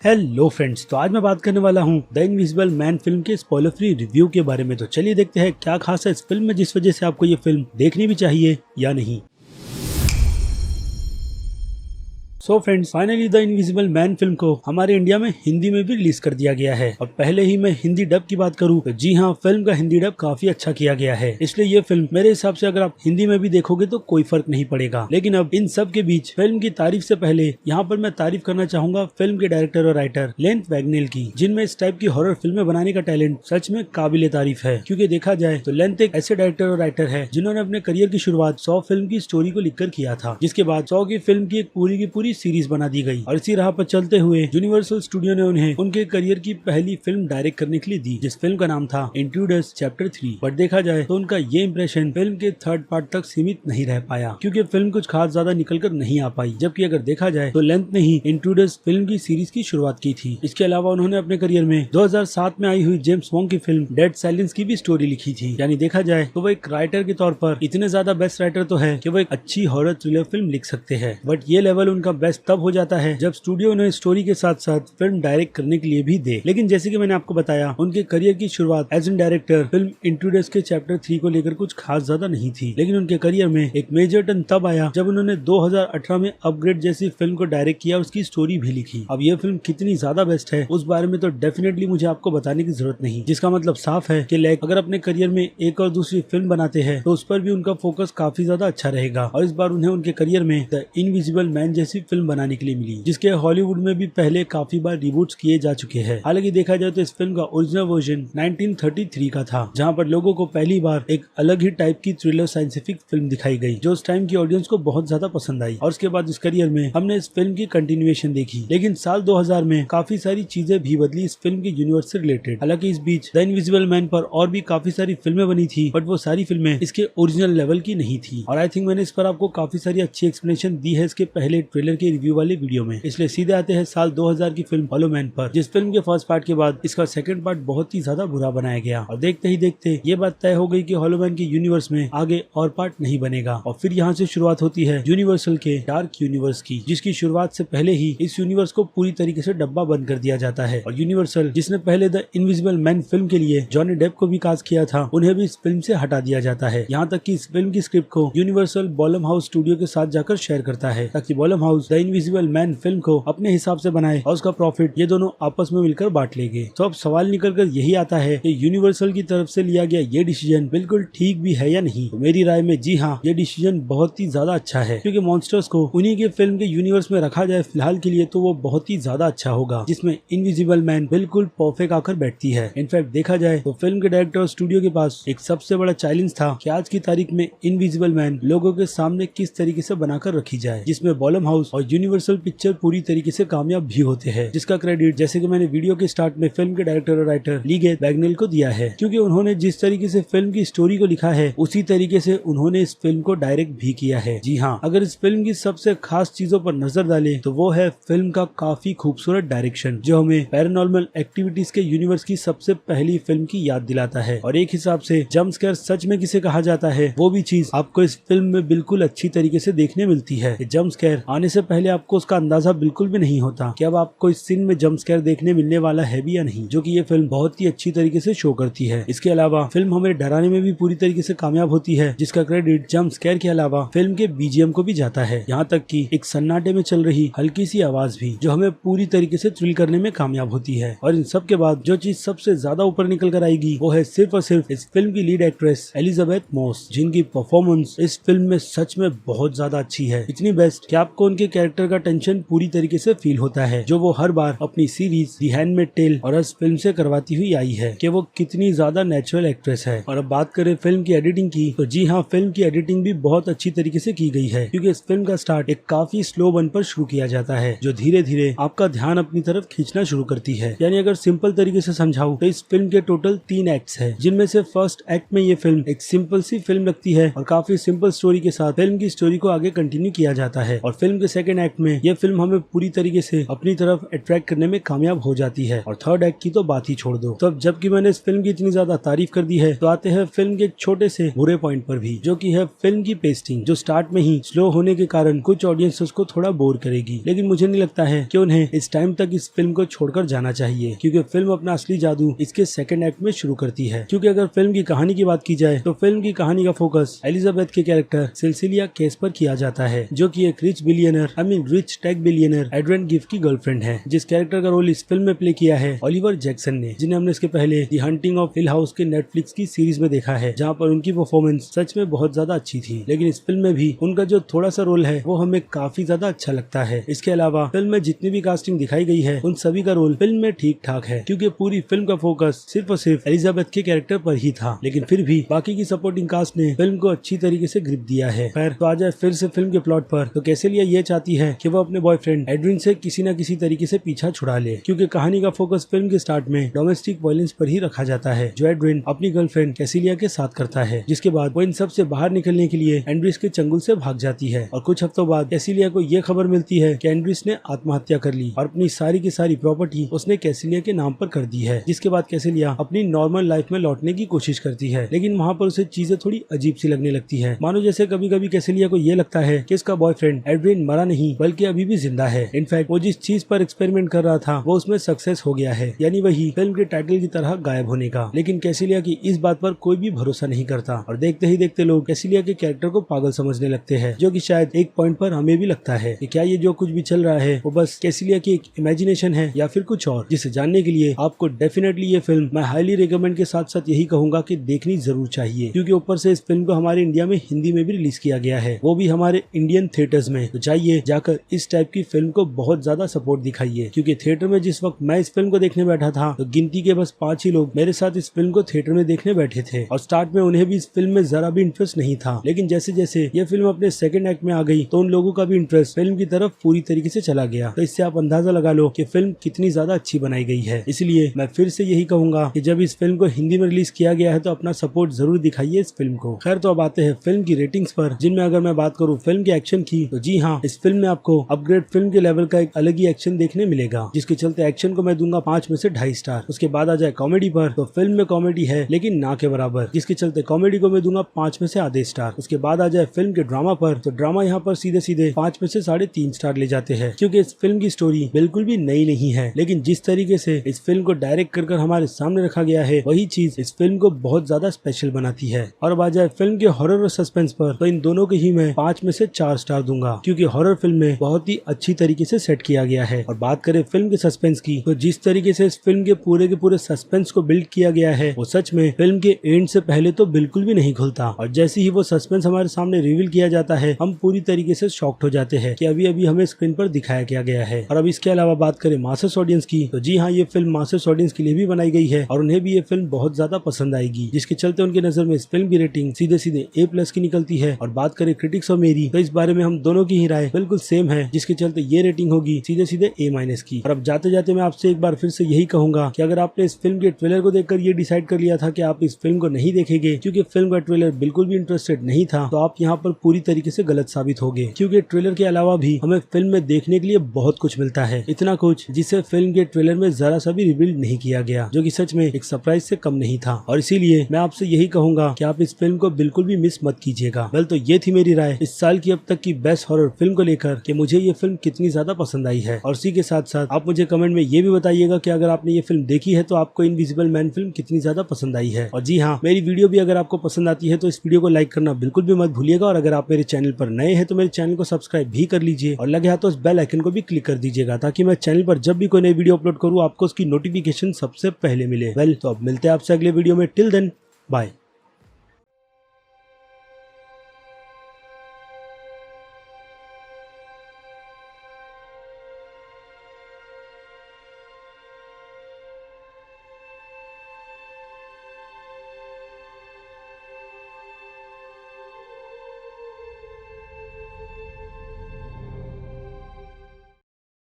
Hello friends, तो आज मैं बात करने वाला हूँ द इनविजिबल मैन फिल्म के स्पॉइलर फ्री रिव्यू के बारे में। तो चलिए देखते हैं क्या खास है इस फिल्म में जिस वजह से आपको ये फिल्म देखनी भी चाहिए या नहीं। So friends, finally the invisible man film को हमारे इंडिया में हिंदी में भी रिलीज कर दिया गया है। और पहले ही मैं हिंदी डब की बात करूं तो जी हाँ, फिल्म का हिंदी डब काफी अच्छा किया गया है। इसलिए ये फिल्म मेरे हिसाब से अगर आप हिंदी में भी देखोगे तो कोई फर्क नहीं पड़ेगा। लेकिन अब इन सब के बीच फिल्म की तारीफ से पहले यहाँ पर मैं तारीफ करना चाहूंगा फिल्म के डायरेक्टर और राइटर लेंथ वैगनेल की, जिनमें इस टाइप की हॉरर फिल्में बनाने का टैलेंट सच में काबिले तारीफ है। क्योंकि देखा जाए तो लेंथ एक ऐसे डायरेक्टर और राइटर है जिन्होंने अपने करियर की शुरुआत 100 फिल्म की स्टोरी को लिखकर किया था, जिसके बाद 100 की फिल्म की एक पूरी सीरीज बना दी गई। और इसी राह पर चलते हुए यूनिवर्सल स्टूडियो ने उन्हें उनके करियर की पहली फिल्म डायरेक्ट करने के लिए दी, जिस फिल्म का नाम था इंट्रूडर्स चैप्टर 3। बट देखा जाए तो उनका ये इंप्रेशन फिल्म के थर्ड पार्ट तक सीमित नहीं रह पाया, क्योंकि फिल्म कुछ खास ज्यादा निकल कर नहीं आ पाई। जबकि अगर देखा जाए तो लेंथ ने ही इंट्रूडर्स फिल्म की सीरीज की शुरुआत की थी। इसके अलावा उन्होंने अपने करियर में 2007 में आई हुई जेम्स बॉन्ड की फिल्म डेड साइलेंस की भी स्टोरी लिखी थी। यानी देखा जाए तो वो एक राइटर के तौर पर इतने ज्यादा बेस्ट राइटर तो है कि वो एक अच्छी हॉरर थ्रिलर फिल्म लिख सकते हैं। बट ये लेवल उनका बेस्ट तब हो जाता है जब स्टूडियो उन्हें स्टोरी के साथ साथ फिल्म डायरेक्ट करने के लिए भी दे। लेकिन जैसे कि मैंने आपको बताया, उनके करियर की शुरुआत as an director film Intruders के चैप्टर 3 को लेकर कुछ खास ज्यादा नहीं थी। लेकिन उनके करियर में एक मेजर टर्न तब आया जब उन्होंने 2018 में अपग्रेड जैसी फिल्म को डायरेक्ट किया, उसकी स्टोरी भी लिखी। अब ये फिल्म कितनी ज्यादा बेस्ट है उस बारे में तो डेफिनेटली मुझे आपको बताने की जरूरत नहीं, जिसका मतलब साफ है कि लाइक अगर अपने करियर में एक और दूसरी फिल्म बनाते हैं तो उस पर भी उनका फोकस काफी ज्यादा अच्छा रहेगा। और इस बार उन्हें उनके करियर में द इनविजिबल मैन जैसी फिल्म बनाने के लिए मिली, जिसके हॉलीवुड में भी पहले काफी बार रिबूट्स किए जा चुके हैं। हालांकि देखा जाए तो इस फिल्म का ओरिजिनल वर्जन 1933 का था, जहां पर लोगों को पहली बार एक अलग ही टाइप की थ्रिलर साइंटिफिक फिल्म दिखाई गई, जो उस टाइम की ऑडियंस को बहुत ज्यादा पसंद आई। और उसके बाद इस करियर में हमने इस फिल्म की कंटिन्यूएशन देखी। लेकिन साल 2000 में काफी सारी चीजें भी बदली इस फिल्म के यूनिवर्स से रिलेटेड। हालांकि इस बीच द इनविजिबल मैन पर और भी काफी सारी फिल्में बनी थी, बट वो सारी फिल्में इसके ओरिजिनल लेवल की नहीं थी। और आई थिंक मैंने इस पर आपको काफी सारी अच्छी एक्सप्लेनेशन दी है इसके पहले ट्रेलर के रिव्यू वाले वीडियो में। इसलिए सीधे आते हैं साल 2000 की फिल्म हॉलो मैन पर, जिस फिल्म के फर्स्ट पार्ट के बाद इसका सेकंड पार्ट बहुत ही ज्यादा बुरा बनाया गया। और देखते ही देखते ये बात तय हो गई कि हॉलो मैन के यूनिवर्स में आगे और पार्ट नहीं बनेगा। और फिर यहाँ से शुरुआत होती है यूनिवर्सल के डार्क यूनिवर्स की, जिसकी शुरुआत से पहले ही इस यूनिवर्स को पूरी तरीके से डब्बा बंद कर दिया जाता है। और यूनिवर्सल, जिसने पहले द इनविजिबल मैन फिल्म के लिए जॉनी डेप को भी कास्ट किया था, उन्हें भी इस फिल्म से हटा दिया जाता है। यहाँ तक कि इस फिल्म की स्क्रिप्ट को यूनिवर्सल बॉलम हाउस स्टूडियो के साथ जाकर शेयर करता है, ताकि बॉलम house the invisible man film को अपने हिसाब से बनाए और उसका प्रॉफिट ये दोनों आपस में मिलकर बांट लेंगे। तो अब सवाल निकल कर यही आता है कि यूनिवर्सल की तरफ से लिया गया ये डिसीजन बिल्कुल ठीक भी है या नहीं। तो मेरी राय में जी हाँ, ये डिसीजन बहुत ही ज्यादा अच्छा है, क्योंकि मॉन्स्टर्स को उन्हीं के फिल्म के यूनिवर्स में रखा जाए फिलहाल के लिए तो वो बहुत ही ज्यादा अच्छा होगा, जिसमें इनविजिबल मैन बिल्कुल परफेक्ट आकर बैठती है। इनफैक्ट देखा जाए तो फिल्म के डायरेक्टर और स्टूडियो के पास एक सबसे बड़ा चैलेंज था कि आज की तारीख में इनविजिबल मैन लोगों के सामने किस तरीके से बनाकर रखी जाए, जिसमें बॉलम हाउस और यूनिवर्सल पिक्चर पूरी तरीके से कामयाब भी होते हैं, जिसका क्रेडिट जैसे कि मैंने वीडियो के स्टार्ट में फिल्म के डायरेक्टर और राइटर लीगेथ वैगनेल को दिया है, क्योंकि उन्होंने जिस तरीके से फिल्म की स्टोरी को लिखा है उसी तरीके से उन्होंने इस फिल्म को डायरेक्ट भी किया है। जी हाँ, अगर इस फिल्म की सबसे खास चीजों पर नजर डालें तो वो है फिल्म का काफी खूबसूरत डायरेक्शन, जो हमें पैरानॉर्मल एक्टिविटीज के यूनिवर्स की सबसे पहली फिल्म की याद दिलाता है। और एक हिसाब से जंप स्केयर सच में किसे कहा जाता है, वो भी चीज आपको इस फिल्म में बिल्कुल अच्छी तरीके से देखने मिलती है। जंप स्केयर आने से पहले आपको उसका अंदाजा बिल्कुल भी नहीं होता कि अब आपको इस सीन में जंप स्केयर देखने मिलने वाला है भी या नहीं, जो कि ये फिल्म बहुत ही अच्छी तरीके से शो करती है। इसके अलावा फिल्म हमें डराने में भी पूरी तरीके से कामयाब होती है, जिसका क्रेडिट जंप स्केयर के अलावा फिल्म के बीजीएम को भी जाता है। यहाँ तक कि एक सन्नाटे में चल रही हल्की सी आवाज भी, जो हमें पूरी तरीके से थ्रिल करने में कामयाब होती है। और इन सब के बाद जो चीज सबसे ज्यादा ऊपर निकल कर आएगी वो है सिर्फ और सिर्फ इस फिल्म की लीड एक्ट्रेस एलिजाबेथ मॉस, जिनकी परफॉर्मेंस इस फिल्म में सच में बहुत ज्यादा अच्छी है। इतनी बेस्ट कि आपको उनके कैरेक्टर का टेंशन पूरी तरीके से फील होता है, जो वो हर बार अपनी सीरीज द हैंडमेड टेल और इस फिल्म से करवाती हुई आई है, कि वो कितनी ज्यादा नेचुरल एक्ट्रेस है। और अब बात करें फिल्म की एडिटिंग की, तो जी हाँ, फिल्म की एडिटिंग भी बहुत अच्छी तरीके से की गई है, क्योंकि इस फिल्म का स्टार्ट एक काफी स्लो वन पर शुरू किया जाता है, जो धीरे धीरे आपका ध्यान अपनी तरफ खींचना शुरू करती है। यानी अगर सिंपल तरीके से समझाऊं तो इस फिल्म के टोटल 3 एक्ट्स है, जिनमें से फर्स्ट एक्ट में ये फिल्म एक सिंपल सी फिल्म लगती है और काफी सिंपल स्टोरी के साथ फिल्म की स्टोरी को आगे कंटिन्यू किया जाता है। और फिल्म के सेकंड एक्ट में ये फिल्म हमें पूरी तरीके से अपनी तरफ अट्रैक्ट करने में कामयाब हो जाती है और थर्ड एक्ट की तो बात ही छोड़ दो। तो अब जबकि मैंने इस फिल्म की इतनी ज्यादा तारीफ कर दी है तो आते हैं फिल्म के एक छोटे से बुरे पॉइंट पर भी, जो कि है फिल्म की पेस्टिंग, जो स्टार्ट में ही स्लो होने के कारण कुछ ऑडियंस को थोड़ा बोर करेगी। लेकिन मुझे नहीं लगता है कि उन्हें इस टाइम तक इस फिल्म को छोड़कर जाना चाहिए, क्योंकि फिल्म अपना असली जादू इसके सेकंड एक्ट में शुरू करती है। क्योंकि अगर फिल्म की कहानी की बात की जाए तो फिल्म की कहानी का फोकस एलिजाबेथ के कैरेक्टर सिसिलिया केस पर किया जाता है, जो कि एक rich tech billionaire advent gift की गर्लफ्रेंड है, जिस कैरेक्टर का रोल इस फिल्म में प्ले किया है ओलिवर जैक्सन ने, जिन्हें हमने इसके पहले the hunting of hill house के नेटफ्लिक्स की सीरीज में देखा है, जहाँ पर उनकी परफॉर्मेंस सच में बहुत ज्यादा अच्छी थी। लेकिन इस फिल्म में भी उनका जो थोड़ा सा रोल है वो हमें काफी ज्यादा अच्छा लगता है। इसके अलावा फिल्म में जितनी भी कास्टिंग दिखाई गई है उन सभी का रोल फिल्म में ठीक ठाक है, क्योंकि पूरी फिल्म का फोकस सिर्फ और सिर्फ एलिजाबेथ के कैरेक्टर पर ही था। लेकिन फिर भी बाकी की सपोर्टिंग कास्ट ने फिल्म को अच्छी तरीके से ग्रिप दिया है। खैर, तो आ जाए फिर से फिल्म के प्लॉट पर। तो कैसेलिया ये चाहती है कि वो अपने बॉयफ्रेंड एडविन से किसी न किसी तरीके से पीछा छुड़ा ले, क्योंकि कहानी का फोकस फिल्म के स्टार्ट में डोमेस्टिक वायलेंस पर ही रखा जाता है, जो एडविन अपनी गर्लफ्रेंड कैसेलिया के साथ करता है। जिसके बाद वो इन सब से बाहर निकलने के लिए एंड्रिस के चंगुल से भाग जाती है और कुछ हफ्तों बाद कैसेलिया को ये खबर मिलती है कि एंड्रिस ने आत्महत्या कर ली और अपनी सारी की सारी प्रॉपर्टी उसने कैसेलिया के नाम पर कर दी है। जिसके बाद कैसेलिया अपनी नॉर्मल लाइफ में लौटने की कोशिश करती है, लेकिन वहाँ पर उसे चीजें थोड़ी अजीब सी लगने लगती है, मानो जैसे कभी कभी कैसेलिया को ये लगता है कि इसका बॉयफ्रेंड एडविन मरा नहीं बल्कि अभी भी जिंदा है। इनफैक्ट वो जिस चीज पर एक्सपेरिमेंट कर रहा था वो उसमें सक्सेस हो गया है, यानी वही फिल्म के टाइटल की तरह गायब होने का। लेकिन कैसेलिया की इस बात पर कोई भी भरोसा नहीं करता और देखते ही देखते लोग कैसेलिया के कैरेक्टर को पागल समझने लगते हैं, जो कि शायद एक पॉइंट पर हमें भी लगता है कि क्या ये जो कुछ भी चल रहा है वो बस कैसेलिया की एक इमेजिनेशन है या फिर कुछ और, जिसे जानने के लिए आपको डेफिनेटली ये फिल्म मैं हाईली रिकमेंड के साथ साथ यही कहूंगा कि देखनी जरूर चाहिए, क्योंकि ऊपर से इस फिल्म को हमारे इंडिया में हिंदी में भी रिलीज किया गया है, वो भी हमारे इंडियन थिएटर्स में। तो जाइए जाकर इस टाइप की फिल्म को बहुत ज्यादा सपोर्ट दिखाइए, क्योंकि थिएटर में जिस वक्त मैं इस फिल्म को देखने बैठा था तो गिनती के बस 5 ही लोग मेरे साथ इस फिल्म को थिएटर में देखने बैठे थे और स्टार्ट में उन्हें भी इस फिल्म में जरा भी इंटरेस्ट नहीं था। लेकिन जैसे जैसे ये फिल्म अपने सेकंड एक्ट में आ गई तो उन लोगों का भी इंटरेस्ट फिल्म की तरफ पूरी तरीके से चला गया। तो इससे आप अंदाजा लगा लो कि फिल्म कितनी ज्यादा अच्छी बनाई गई है। इसलिए मैं फिर से यही कहूंगा कि जब इस फिल्म को हिंदी में रिलीज किया गया है तो अपना सपोर्ट जरूर दिखाइए इस फिल्म को। खैर, तो अब आते हैं फिल्म की रेटिंग्स पर, जिनमें अगर मैं बात करूँ फिल्म के एक्शन की तो जी हाँ, इस फिल्म में आपको अपग्रेड फिल्म के लेवल का एक अलग ही एक्शन देखने मिलेगा, जिसके चलते एक्शन को मैं दूंगा 5 में से 2.5 स्टार। उसके बाद आ जाए कॉमेडी पर तो फिल्म में कॉमेडी है लेकिन ना के बराबर, जिसके चलते कॉमेडी को मैं दूंगा 5 में से आधे स्टार। उसके बाद आ जाए फिल्म के ड्रामा पर तो ड्रामा यहाँ पर सीधे सीधे 5 में से 3.5 स्टार ले जाते हैं, क्योंकि इस फिल्म की स्टोरी बिल्कुल भी नई नहीं है, लेकिन जिस तरीके से इस फिल्म को डायरेक्ट कर हमारे सामने रखा गया है वही चीज इस फिल्म को बहुत ज्यादा स्पेशल बनाती है। और अब आ जाए फिल्म के हॉरर और सस्पेंस पर तो इन दोनों के ही मैं 5 में से 4 स्टार दूंगा, क्योंकि हॉरर फिल्म में बहुत ही अच्छी तरीके से सेट किया गया है। और बात करें फिल्म के सस्पेंस की तो जिस तरीके से इस फिल्म के पूरे सस्पेंस को बिल्ड किया गया है वो सच में फिल्म के एंड से पहले तो बिल्कुल भी नहीं खुलता, और जैसे ही वो सस्पेंस हमारे सामने रिवील किया जाता है हम पूरी तरीके से शॉक्ड हो जाते हैं कि अभी अभी हमें स्क्रीन पर दिखाया गया है। और अब इसके अलावा बात करें मासेस ऑडियंस की तो जी हाँ, ये फिल्म मासेस ऑडियंस के लिए भी बनाई गई है और उन्हें भी ये फिल्म बहुत ज्यादा पसंद आएगी, जिसके चलते उनकी नजर में इस फिल्म की रेटिंग सीधे सीधे A+ की निकलती है। और बात करें क्रिटिक्स और मेरी तो इस बारे में हम दोनों की ही राय बिल्कुल सेम है, जिसके चलते ये रेटिंग होगी सीधे सीधे A- की। और अब जाते जाते मैं आपसे एक बार फिर से यही कहूंगा कि अगर आपने इस फिल्म के ट्रेलर को देखकर ये डिसाइड कर लिया था कि आप इस फिल्म को नहीं देखेंगे क्योंकि फिल्म का ट्रेलर बिल्कुल भी इंटरेस्टेड नहीं था, तो आप यहाँ पर पूरी तरीके से गलत साबित होंगे, क्योंकि ट्रेलर के अलावा भी हमें फिल्म में देखने के लिए बहुत कुछ मिलता है, इतना कुछ जिसे फिल्म के ट्रेलर में जरा सा भी रिवील नहीं किया गया, जो कि सच में एक सरप्राइज से कम नहीं था। और इसीलिए मैं आपसे यही कहूंगा कि आप इस फिल्म को बिल्कुल भी मिस मत कीजिएगा। वेल, तो ये थी मेरी राय इस साल की अब तक की बेस्ट हॉरर फिल्म को लेकर कि मुझे ये फिल्म कितनी ज्यादा पसंद आई है। और इसी के साथ साथ आप मुझे कमेंट में ये भी बताइएगा कि अगर आपने ये फिल्म देखी है तो आपको इनविजिबल मैन फिल्म कितनी ज्यादा पसंद आई है। और जी हाँ, मेरी वीडियो भी अगर आपको पसंद आती है तो इस वीडियो को लाइक करना बिल्कुल भी मत भूलिएगा। और अगर आप मेरे चैनल पर नए हैं तो मेरे चैनल को सब्सक्राइब भी कर लीजिए और लगे हाथ तो उस बेल आइकन को भी क्लिक कर दीजिएगा, ताकि मैं चैनल पर जब भी कोई नई वीडियो अपलोड करूँ आपको उसकी नोटिफिकेशन सबसे पहले मिले। वेल, तो अब मिलते हैं आपसे अगले वीडियो में। Till then, bye.